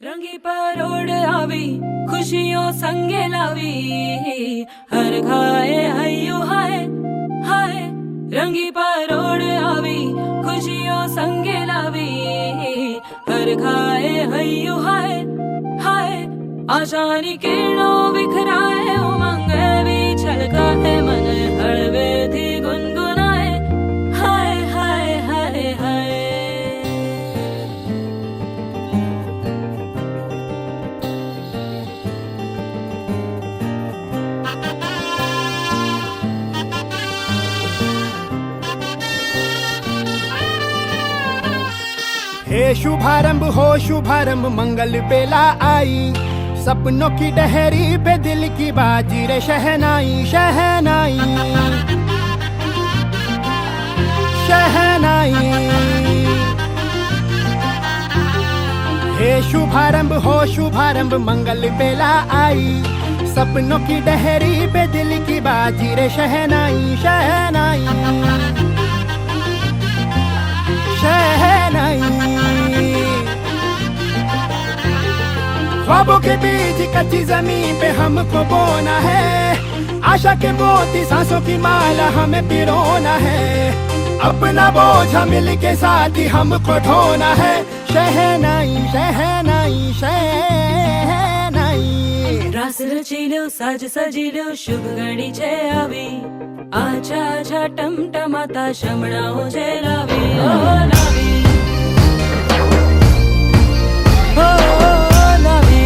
रंगी परोड़ आवी खुशियों संगे लावी हर खाए हयो हाय हाय रंगी परोड़ आवी खुशियों संगे लावी हर खाए हयो हाय हाय आशानी किरणों बिखराए उमंग भी छलकाए मन हड़वे थी गुनगुनाए हाय हाय हाय हाय हे शुभारंभ हो शुभारंभ मंगल बेला आई सपनों की डहरी पे दिल की बाजी रे शहनाई शहनाई शहनाई हे शुभारंभ हो शुभारंभ मंगल बेला आई सपनों की डहरी पे दिल की बाजी रे शहनाई शहनाई शहनाई ख्वाबों के बीच कच्ची जमीन पे हमको बोना है आशा के मोती सांसों की माला हमें पिरोना है अपना बोझ मिल के साथ ही हमको ढोना है शहनाई शहनाई शहनाई रास रचिलो साज सजिलो शुभ घड़ी छे आवी आछा आछा टमटमाता शमणाओ छे लावी ओ लावी ओ लावी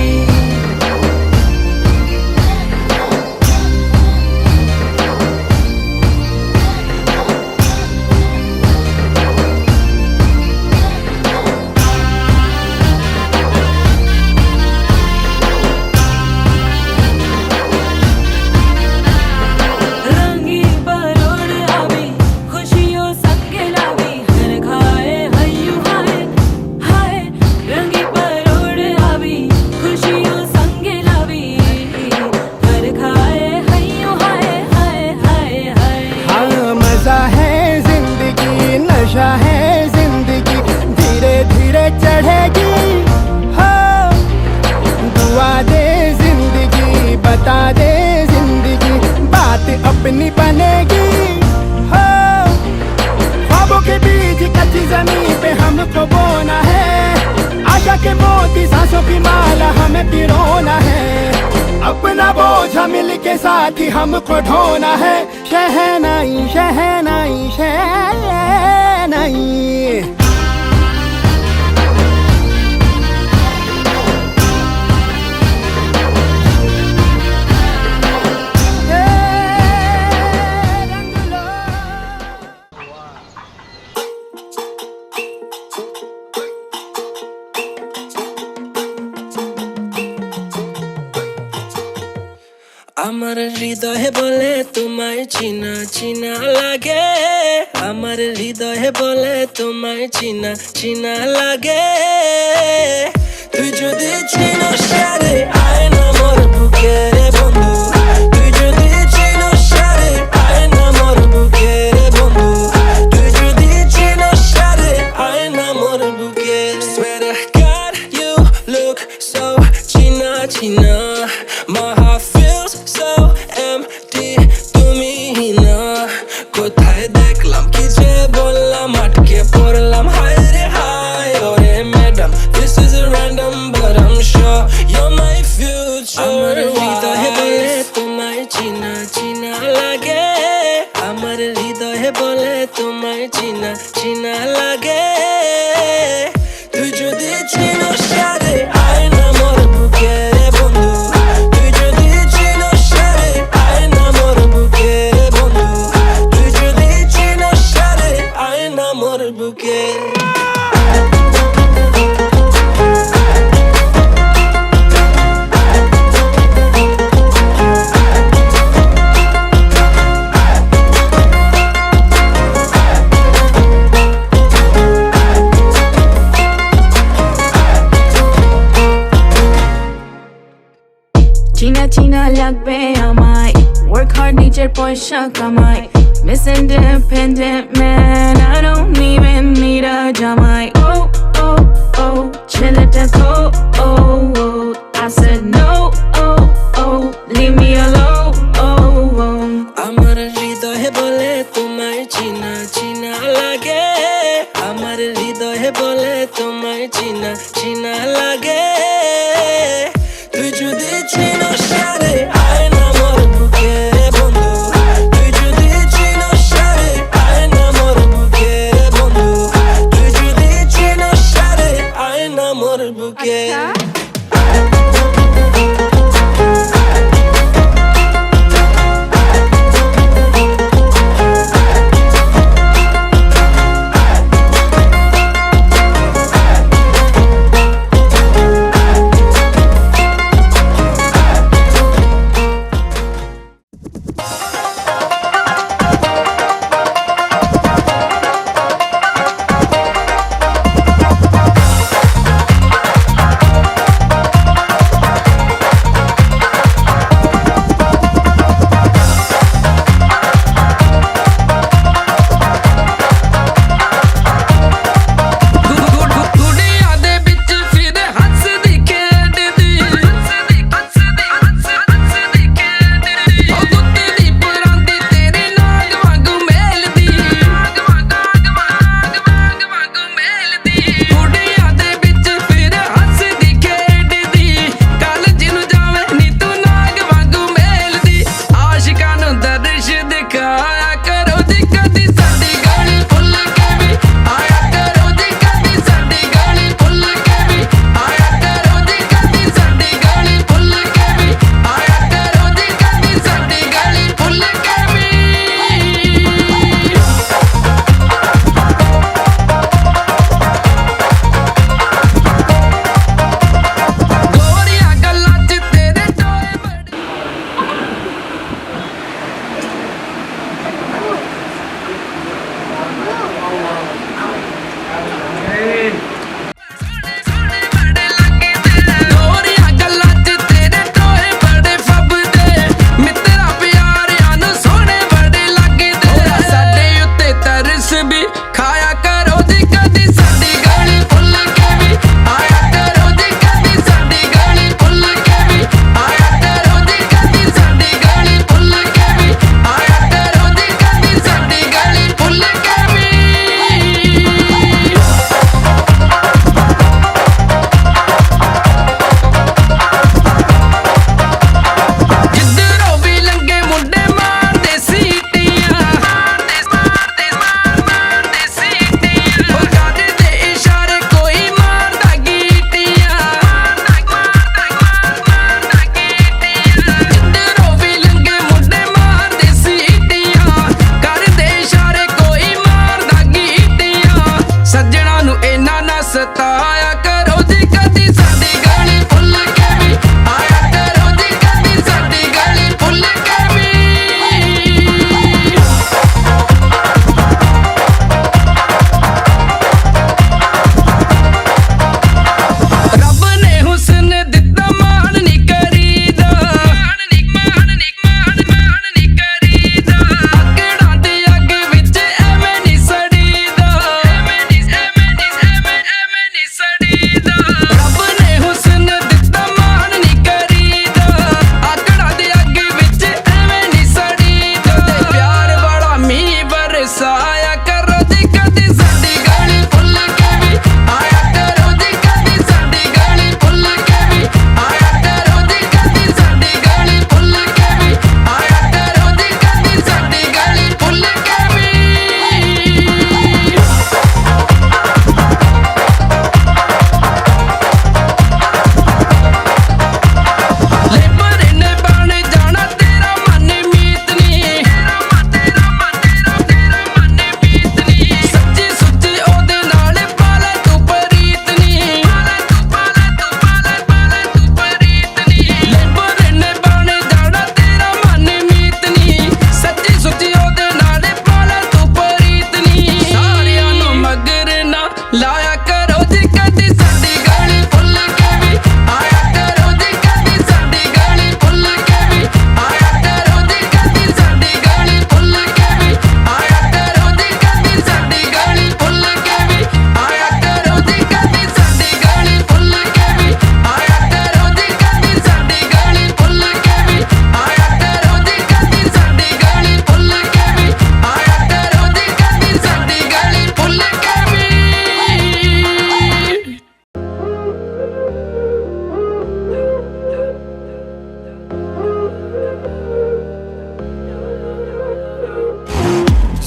नशा है जिंदगी धीरे धीरे चढ़ेगी हो दुआ दे जिंदगी बता दे जिंदगी बात अपनी बनेगी हो ख्वाबों के बीच कच्ची जमीन पे हमको बोना है आशा के मोती सांसों की माला हमें पिरोना है अपना बोझ मिल के साथ ही हमको ढोना है शहनाई शहनाई शहनाई আমার হৃদয়ে বলে তোমায় চিনা চিনা লাগে আমার হৃদয়ে বলে তোমায় চিনা চিনা লাগে তুই যদি চিনস সারে আয় না মোর বুকে রে বন্ধু তুই যদি চিনস সারে আয় না মোর বুকে রে বন্ধু তুই যদি চিনস সারে আয় না মোর বুকে Swear to God you look so চিনা চিনা My heart feels so empty তুমি না কোথায় দেখলাম কি যে বললাম আটকে পড়লাম হায় রে হায় ওরে madam This is a random but I'm sure you're my future আমার হৃদয়ে বলে তোমায় চিনা চিনা লাগে আমার হৃদয়ে বলে তোমায় চিনা চিনা লাগে তুই যদি চিনস সারে আয় না মোর বুকে রে বন্ধু তুই যদি চিনস সারে আয় না মোর বুকে রে বন্ধু তুই যদি চিনস সারে আয় না মোর বুকে China China লাগবে আমায় work hard নিজের পয়সা কামাই Miss Independent man I don't even need a জামাই Oh oh oh ছেলেটা go oh said no, oh, oh, leave me alone, oh, oh. আমার হৃদয়ে বলে তোমায় চিনা চিনা লাগে আমার হৃদয়ে বলে তোমায় চিনা চিনা লাগে তুই যদি চিনো সারে আয় না মোর বুকে বন্ধু তুই যদি চিনো সারে আয় না মোর বুকে বন্ধু তুই যদি চিনো সারে আয় না মোর বুকে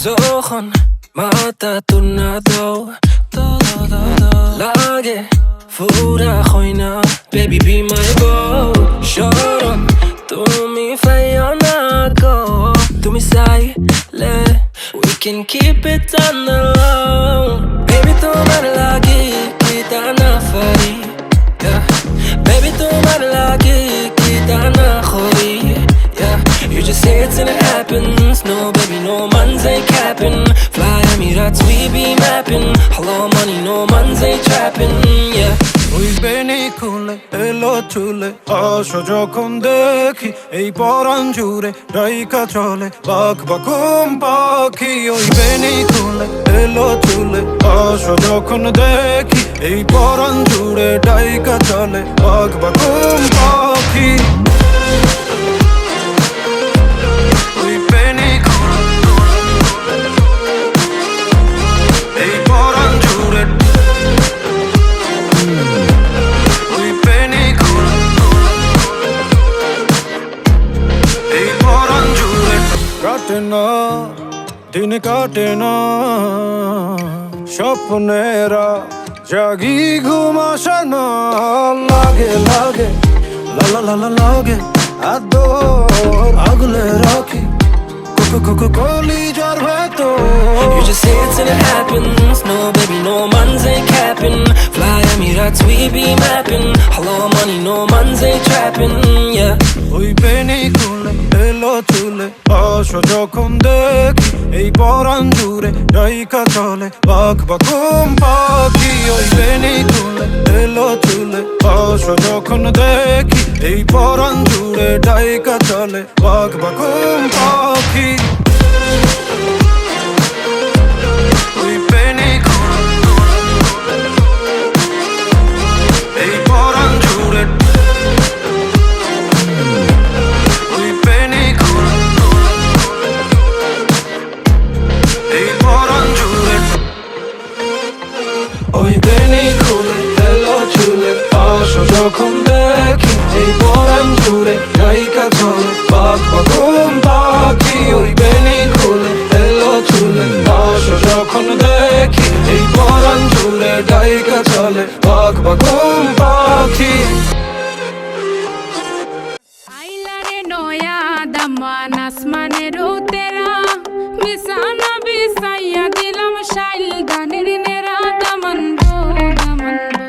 যখন মাথা তুর্নাদো লাগে ফুরা হয় না baby be my boy শরম তুমি ফাইও না গো তুমি চাইলে we can keep it on the low baby তোমার লাগে কি তা না পারি baby তোমার লাগে কি তা না করি you just say it and it happens no baby no man's ain't capping fly Emirates we be mapping hello money no man's ain't trapping yeah ওই বেনি খুলে এলো চুলে আসো যখন দেখি এই পরাণ জুড়ে ডাইকা চলে বাক বাকুম পাখি ওই বেনি খুলে এলো চুলে আসো যখন দেখি এই পরাণ জুড়ে ডাইকা চলে বাক বাকুম পাখি ওই বেনি খুলে এই পরাণ জুড়ে কাটে না দিন কাটে না স্বপ্নেরা জাগি ঘুম আসে না লাগে লাগে লালা লালা লাগে আদর আগলে রাখি কলি যার ভেতর you just say it and it happens no baby no man's ain't capping fly Emirates we be mapping hello money no man's ain't trapping yeah ওই বেনি খুলে এলো চুলে আসো যখন দেখি এই পরাণ জুড়ে ডাইকা চলে বাক বাকুম পাখি ওই বেনি খুলে এলো চুলে আসো যখন দেখি এই পরাণ জুড়ে ডাইকা চলে বাক বাকুম পাখি ওই বেনি খুলে এই পরাণ জুড়ে ওই বেনি খুলে এলো চুলে আসো যখন দেখি এই পরাণ জুড়ে ডাইকা চলে বাক বাকুম পাখি ওই বেনি খুলে এলো চুলে আসো যখন দেখি এই পরাণ জুড়ে ডাইকা চলে বাক বাকুম পাখি আইলারে নয়া দামান আসমানের তেরা বিছানা বিছাইয়া দিলাম শাইল গানের নেরা দামান গো দামান গো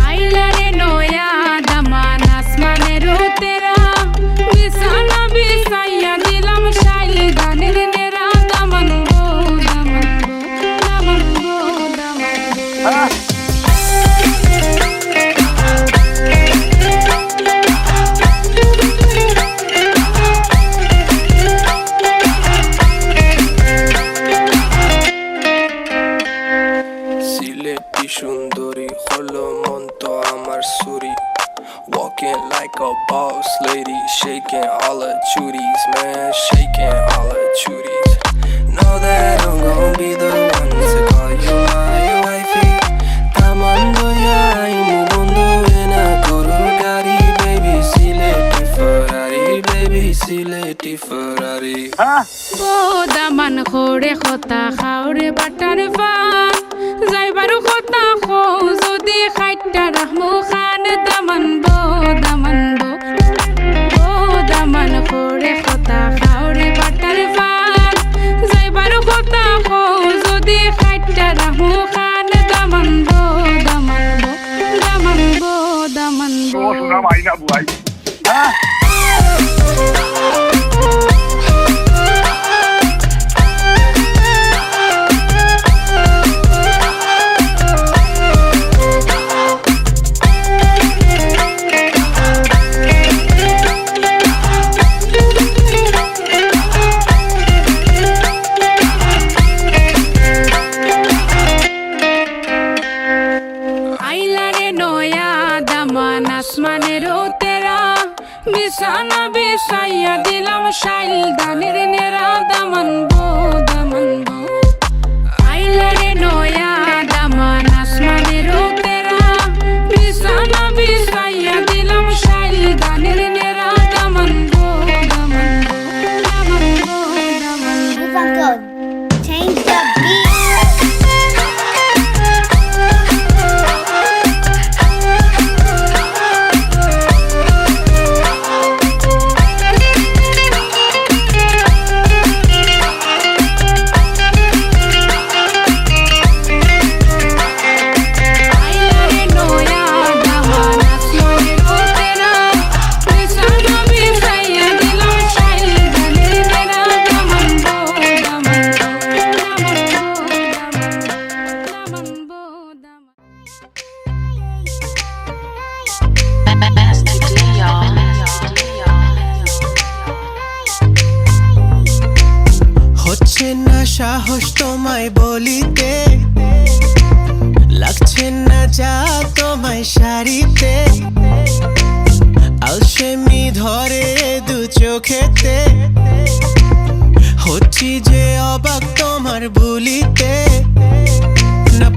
আইলারে নয়া দামান আসমানের তেরা বিছানা বিছাইয়া দিলাম শাইল গানের নেরা দামান গো দামান গো দামান গো দামান গো সিলেটি সুন্দরী হলো মন তো আমার সুরি walking like a boss lady shaking all her chuties man shaking all her chuties know that I'm gonna be the one to call you my wifey tamando ya imu bondo ena koru gari baby sileti Ferrari O Daman খোরে খতা খাওরে butter fun যাইবারু খতা খো যদি খাইটা রাহমু খান দামান বো দামান খোরে খতা খাওরে butter fun যাইবারু খতা খো যদি খাইটা রাহমু খান দামান বো দামান বো mode. Change the beat. হচ্ছে না সাহস তোমায় বলিতে, লাগছে না যা তোমায় শাড়িতে, আলসেমি ধরে দু চোখেতে, হচ্ছি যে অবাক তোমার ভুলিতে। না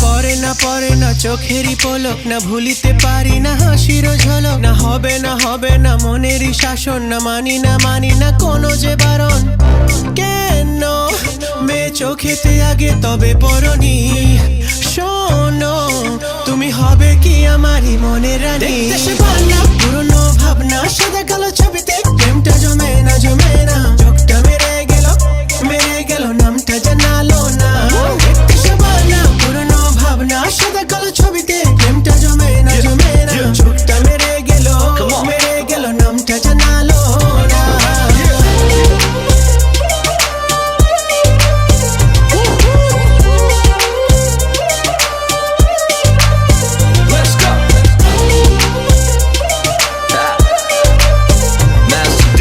পরে না চোখেরই পলক, না ভুলিতে পারি না হাসির ঝলক, না হবে না মনেরই শাসন, না মানি না কোনো যে বারণ। কেন মেয়ে চোখেতে আগে তবে পরনি, শোনো তুমি হবে কি আমারই মনের রানী। দেশে পাল্লা পুরনো ভাবনা, সাদা কালো ছবিতে প্রেমটা জমে না চোখটা মেরে গেল নামটা জানালো না। দেশে পাল্লা পুরনো ভাবনা, সাদা কালো ছবিতে প্রেমটা জমে না চোখটা মেরে গেল নামটা জানালো না। Let's go. Master D.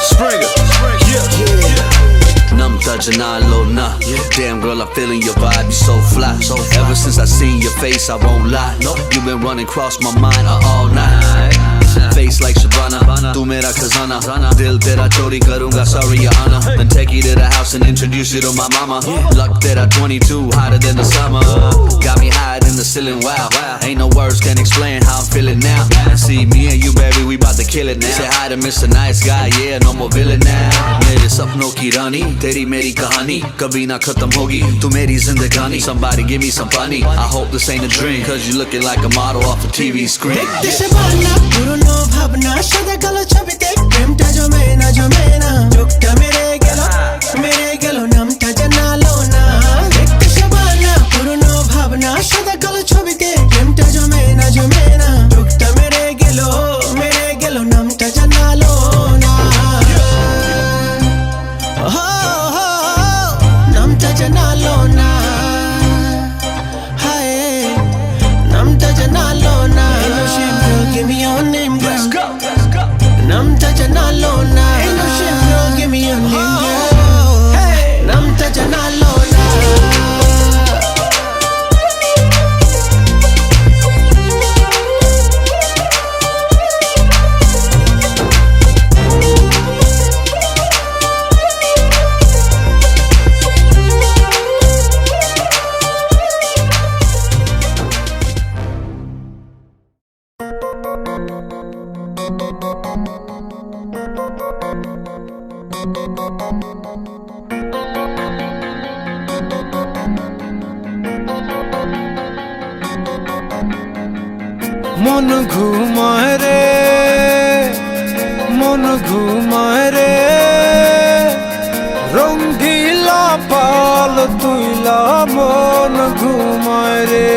Springer. Yeah. Namta Janalo na. Damn girl, I'm feeling your vibe, you so fly. Ever since I seen your face, I won't lie. You've been running across my mind all night. Face like Shabana, tu mera khazana. Dil tera chori karunga, sorry your honor. Then take you to the house and introduce you to my mama. Luck tera 22, hotter than the summer. Got me higher than the ceiling, wow. Ain't no words can explain how I'm feeling now. See me and you, baby, we bout to kill it now. Say hi to Mr. Nice Guy, yeah, no more villain now. Mere sapno ki rani, teri meri kahani, kabhi na khatam hogi, tu meri zindagani. Somebody give me some funny, I hope this ain't a dream, cause you looking like a model off a TV screen. দেশে পাল্লা পুরনো ভাবনা, সাদা কালো ছবিতে প্রেমটা জমে না চোখটা মেরে গেল নামটা জানালো না। দেশে পাল্লা পুরনো ভাবনা, সাদা কালো ছবিতে প্রেমটা জমে না চোখটা মেরে গেল নামটা জানালো না। নামটা জানালো না, হায় নামটা জানালো না। Give me your name, girl. Let's go. Namta janalo na. Ain't no shit, girl. Give me your name, girl. Namta janalo na. মন ঘুমায় রে রঙ্গিলা পাল তুইলা, মন ঘুমায় রে।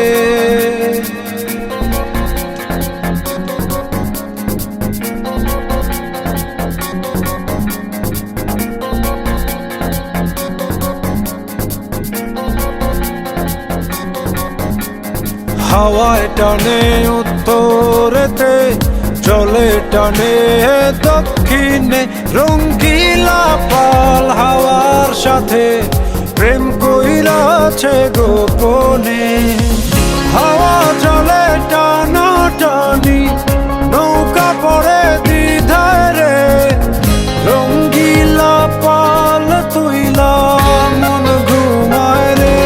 হাওয়ায় টানে উত্তরেতে, জলে টানে দক্ষিণে, রঙ্গিলা পাল হাওয়ার সাথে প্রেম কইরাছে গোপনে। হাওয়া জলে টানা টানি, নৌকা পড়ে দ্বিধায় রে, রঙ্গিলা পাল তুইলা, মন ঘুমায় রে।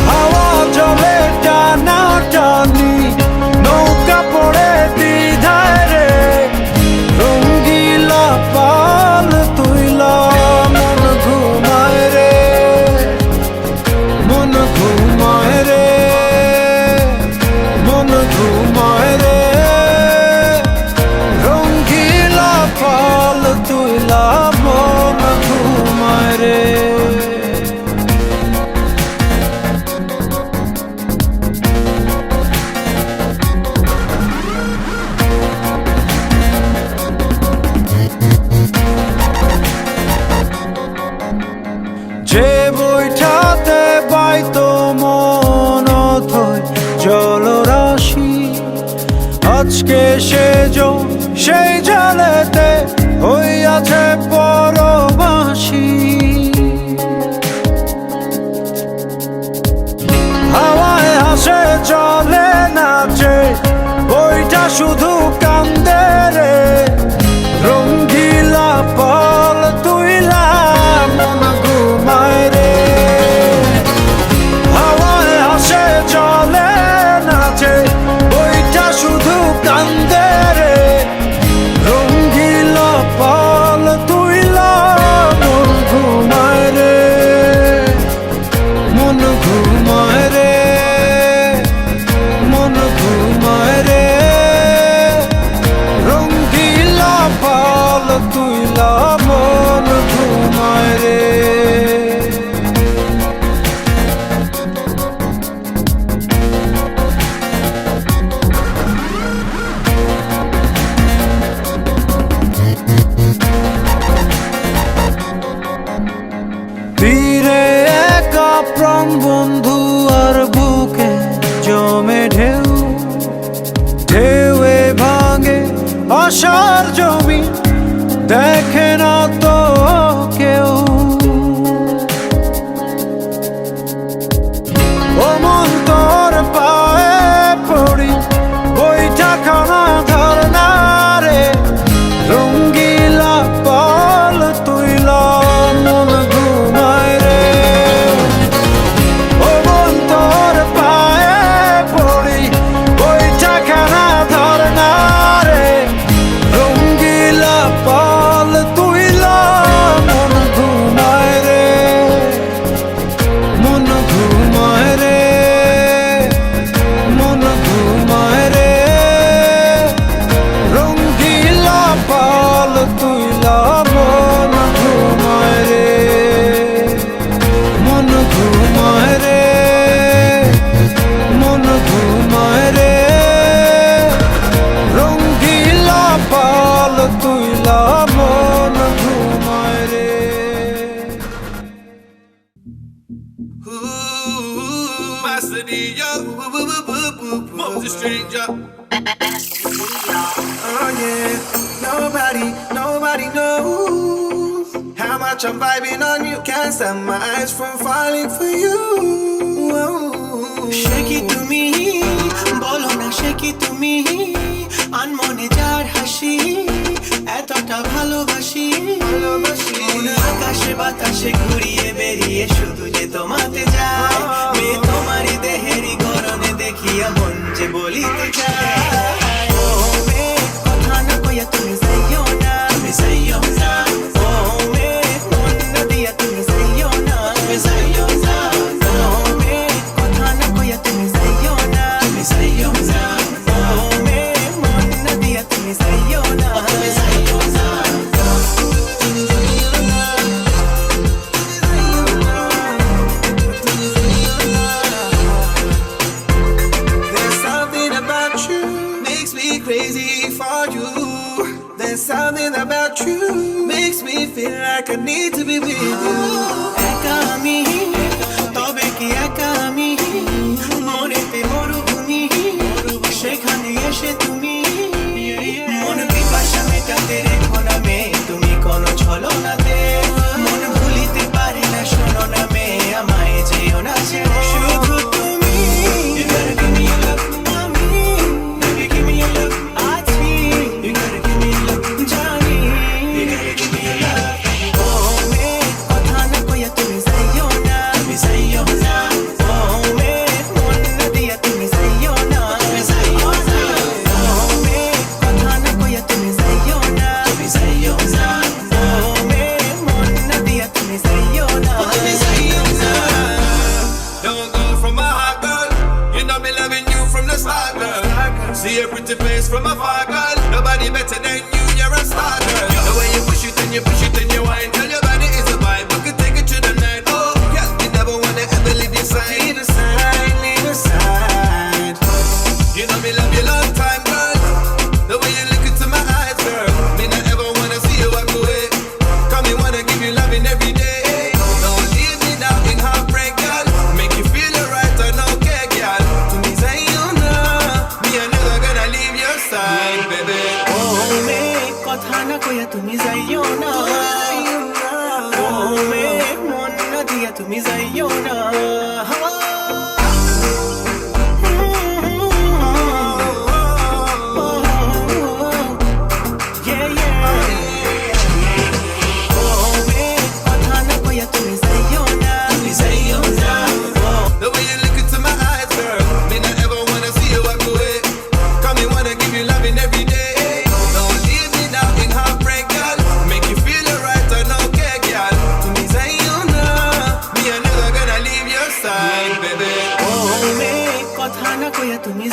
হাওয়া জলে টানা টানি, নৌকা পড়ে দ্বিধায় রে, রঙ্গিলা পাল আজকে সেজো সেই জলেতে হইয়াছে পরবাসী হাওয়ায় হাসে চলে নাচে বইটা শুধু কান্দে রে রঙ্গিলা পল তুইলা মন ঘুমায় রে হাওয়ায় হাসে চলে নাচে বইটা শুধু কান্দে রে রঙ্গিলা পল তুইলা মন ঘুমায় রে মন ঘুমায় রে মন ঘুমায় রে রঙ্গিলা পাল তুইলা মন ঘুমায় রে তীরে একা প্রাণ বন্ধু আর বুকে জমে ঢেউ ঢেউয়ে ভাঙে আশার জমি দেখে না তো কেউ ও মন তোর পায়ে পড়ি বইটা খানা ধর না রে রঙ্গিলা পাল তুইলা মন ঘুমায় রে ও মন তোর পায়ে পড়ি বইটা খানা ধর না রে রঙ্গিলা পাল তুইলা মন ঘুমায় রে মন ঘুমায় রে মন ঘুমায় রে রঙ্গিলা পাল তুইলা মন ঘুমায় রে মন ঘুমায় রে মন ঘুমায় রে রঙ্গিলা পাল তুইলা মন ঘুমায় রে Master D, yo, Moses Stranger. Oh yeah, nobody knows how much I'm vibing on you. Can't stop my eyes from falling for you. Whoa. Shake it to me, bolo na shake it to me. আনমনে যার হাসি এতটা ভালোবাসি মনে আকাশে বাতাসে ঘুরিয়ে বেরিয়ে শুধু যে তোমাতে যায় মেয়ে তোমারই দেহেরই গরমে দেখিয়া মন যে বলিতে চায় ও মেয়ে কথা না কইয়া তুমি যাইও না তুমি যাইও না ও মেয়ে মন না দিয়া তুমি যাইও না তুমি যাইও না ও মেয়ে কথা না কইয়া তুমি যাইও না তুমি যাইও না ও মেয়ে মন না দিয়া তুমি যাইও না তুমি যাইও না There's something about you makes me crazy for you. There's something about you makes me feel like I need to be with you. একা আমি তবে কি একা আমি মনেতে মরুভূমি সেখানে এসে তুমি মন পিপাসা মেটাতে রেখো না মে তুমি কোনো ছলনাতে মন ভুলিতে পারি না শোনো না মে আমায় যেও না ছেড়ে শুধু তুমি You gotta give me your love, mommy. Baby, give me your love, আছি You gotta give me your love, Johnny. You gotta give me your love. Oh, me, কথা না কইয়া তুমি যাইও না তুমি যাইও না Oh, me, মন না দিয়া তুমি যাইও না তুমি যাইও না Oh, me, কথা না কইয়া তুমি যাইও না তুমি যাইও না Oh, me, মন না দিয়া তুমি যাইও না তুমি যাইও না Don't go from my heart, girl. You know me loving you from the start, girl. See your pretty face from afar, girl. Nobody better than you, you're a star, girl. The way you push it and you push it and you whine. Tell your body is a vibe, we can take it to the night. Oh, yeah, you never wanna ever leave your side. Leave your side, leave your side. You know me love you long time, girl. The way you look into my eyes, girl. Me not ever wanna see you walk away. Come me wanna give you loving every day. Don't leave me now in heartbreak, girl. Make you feel alright and okay, girl. To me say you know, me I'm never gonna leave your side. তুমি